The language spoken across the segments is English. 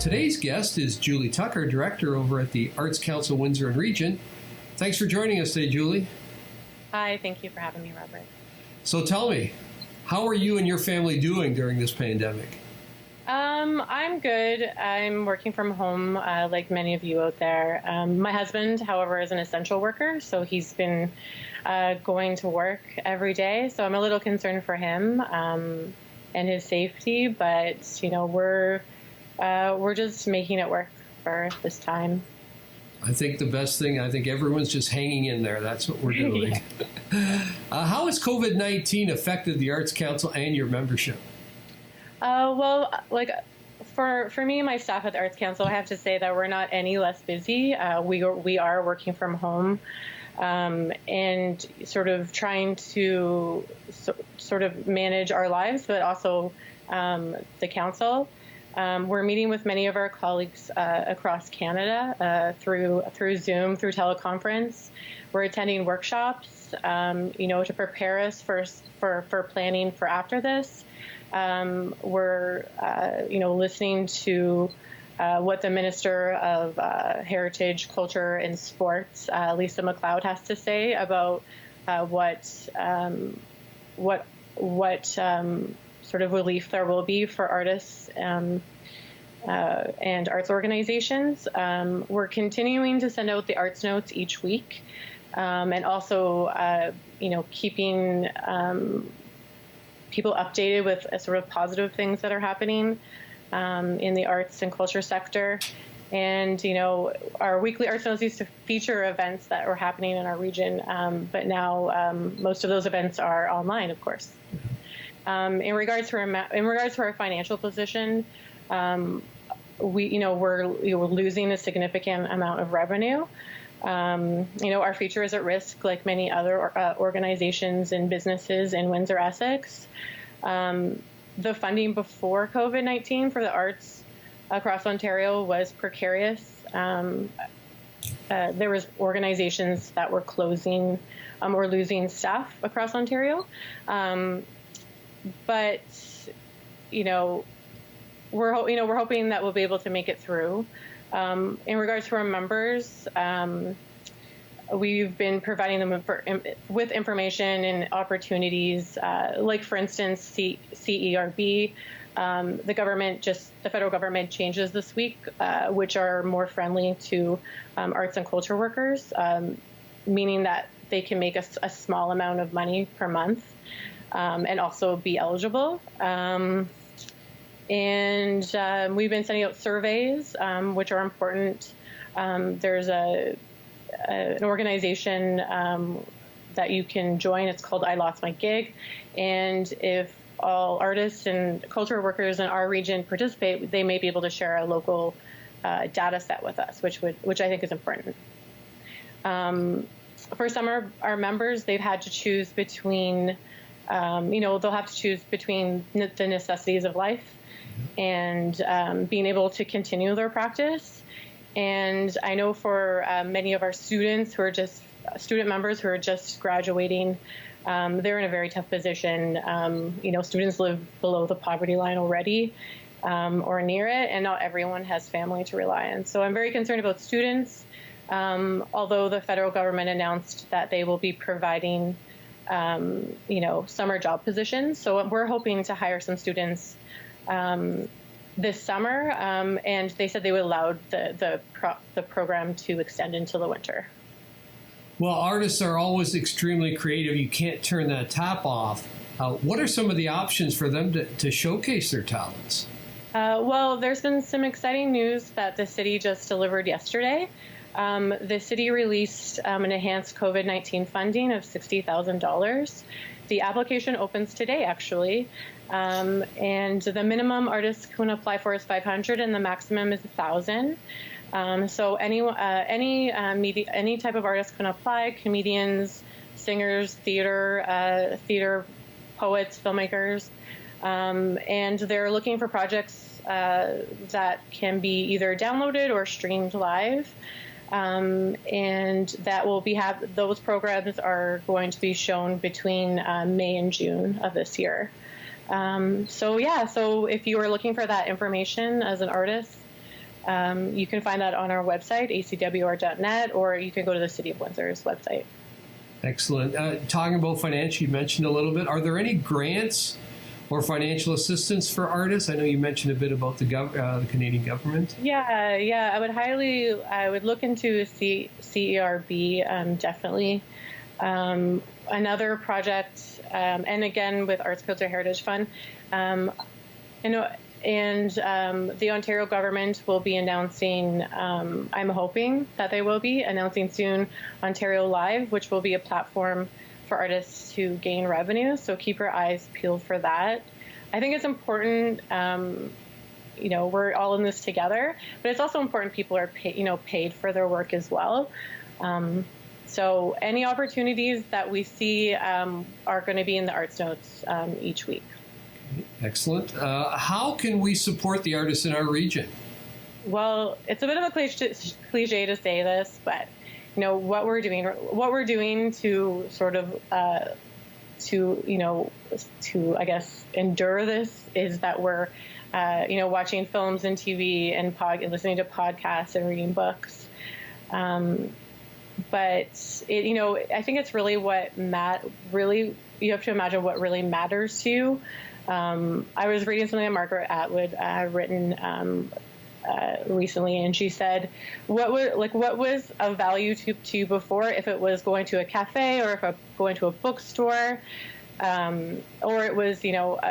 Today's guest is Julie Tucker, Director over at the Arts Council Windsor and Region. Thanks for joining us today, Julie. Hi, thank you for having me, Robert. So tell me, how are you and your family doing during this pandemic? I'm good. I'm working from home, like many of you out there. My husband, however, is an essential worker, so he's been going to work every day. So I'm a little concerned for him and his safety, but we're just making it work for this time. I think the best thing, I think everyone's just hanging in there. That's what we're doing. How has COVID-19 affected the Arts Council and your membership? Well, like for me and my staff at the Arts Council, I have to say that we're not any less busy. We are working from home and sort of trying to sort of manage our lives, but also the council. We're meeting with many of our colleagues across Canada through Zoom, through teleconference. We're attending workshops, to prepare us for planning for after this. We're, listening to what the Minister of Heritage, Culture, and Sports, Lisa MacLeod, has to say about what sort of relief there will be for artists and arts organizations. We're continuing to send out the arts notes each week, and also, keeping people updated with sort of positive things that are happening in the arts and culture sector. And, our weekly arts notes used to feature events that were happening in our region, but now most of those events are online, of course. In regards to our financial position, we're losing a significant amount of revenue. Our future is at risk, like many other organizations and businesses in Windsor, Essex. The funding before COVID-19 for the arts across Ontario was precarious. There was organizations that were closing or losing staff across Ontario. But we're hoping that we'll be able to make it through. In regards to our members, we've been providing them with information and opportunities, like, for instance, CERB. The federal government changes this week, which are more friendly to arts and culture workers, meaning that they can make a small amount of money per month and also be eligible. And we've been sending out surveys, which are important. There's an organization that you can join. It's called I Lost My Gig. And if all artists and culture workers in our region participate, they may be able to share a local data set with us, which I think is important. For some of our members, they've had to choose between, they'll have to choose between the necessities of life and being able to continue their practice. And I know for many of our students who are just student members who are just graduating, they're in a very tough position. Students live below the poverty line already or near it, and not everyone has family to rely on. So I'm very concerned about students, although the federal government announced that they will be providing summer job positions. So we're hoping to hire some students this summer, and they said they would allow the program to extend into the winter. Well, artists are always extremely creative. You can't turn that tap off. What are some of the options for them to showcase their talents? Well, there's been some exciting news that the city just delivered yesterday. The city released an enhanced COVID-19 funding of $60,000. The application opens today, actually, and the minimum artists can apply for is $500, and the maximum is $1,000. So any type of artist can apply: comedians, singers, theater poets, filmmakers, and they're looking for projects that can be either downloaded or streamed live. And that will those programs are going to be shown between May and June of this year. So if you are looking for that information as an artist, You can find that on our website, acwr.net, or you can go to the City of Windsor's website. Excellent. Talking about financial, you mentioned a little bit. Are there any grants or financial assistance for artists? I know you mentioned a bit about the Canadian government. Yeah. I would look into CERB, definitely. Another project, and again with Arts Council Heritage Fund, the Ontario government will be announcing, I'm hoping that they will be announcing soon, Ontario Live, which will be a platform for artists to gain revenue. So keep your eyes peeled for that. I think it's important, we're all in this together, but it's also important people are paid for their work as well. So any opportunities that we see are going to be in the Arts Notes each week. Excellent. How can we support the artists in our region? Well, it's a bit of a cliche to say this, but what we're doing to sort of to I guess endure this is that we're watching films and TV and listening to podcasts and reading books. But I think it's really you have to imagine what really matters to you. I was reading something that Margaret Atwood written recently, and she said, what was of value to you before, if it was going to a cafe or if going to a bookstore, or it was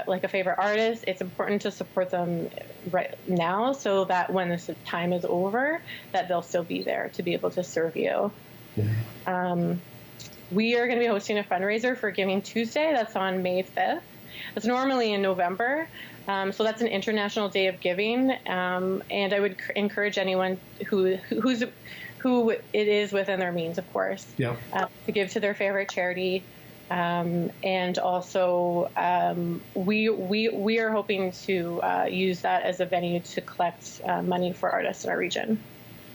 like a favorite artist. It's important to support them right now, so that when this time is over, that they'll still be there to be able to serve you. Yeah. We are going to be hosting a fundraiser for Giving Tuesday. That's on May 5th. It's normally in November. So that's an International Day of Giving. And I would encourage anyone who it is within their means, of course, to give to their favorite charity. And also, we are hoping to use that as a venue to collect money for artists in our region.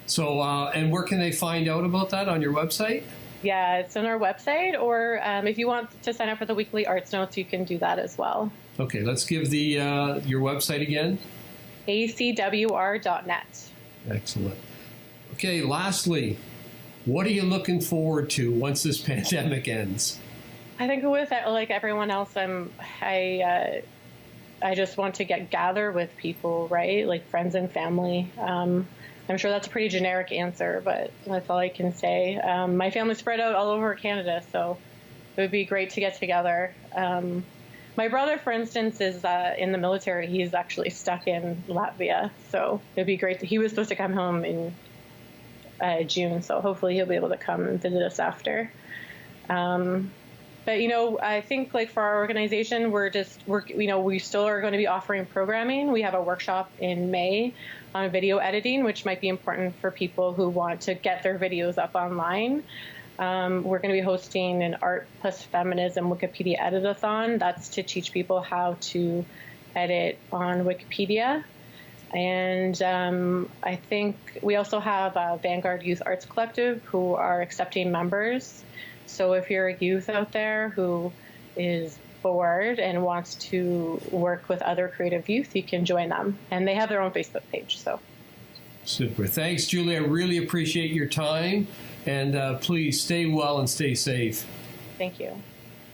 So, and where can they find out about that? On your website? Yeah, it's on our website, or if you want to sign up for the weekly Arts Notes, you can do that as well. Okay, let's give your website again. acwr.net. Excellent. Okay, lastly, what are you looking forward to once this pandemic ends? I think with like everyone else, I just want to gather with people, right? Like friends and family. I'm sure that's a pretty generic answer, but that's all I can say. My family's spread out all over Canada, so it would be great to get together. My brother, for instance, is in the military. He's actually stuck in Latvia, so it would be great. He was supposed to come home in June, so hopefully he'll be able to come and visit us after. But I think like for our organization, we still are going to be offering programming. We have a workshop in May on video editing, which might be important for people who want to get their videos up online. We're going to be hosting an Art plus Feminism Wikipedia edit-a-thon. That's to teach people how to edit on Wikipedia. And I think we also have Vanguard Youth Arts Collective, who are accepting members. So if you're a youth out there who is bored and wants to work with other creative youth, you can join them. And they have their own Facebook page. So super. Thanks, Julie. I really appreciate your time. And please stay well and stay safe. Thank you.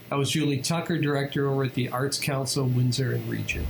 That was Julie Tucker, Director over at the Arts Council, Windsor and Region.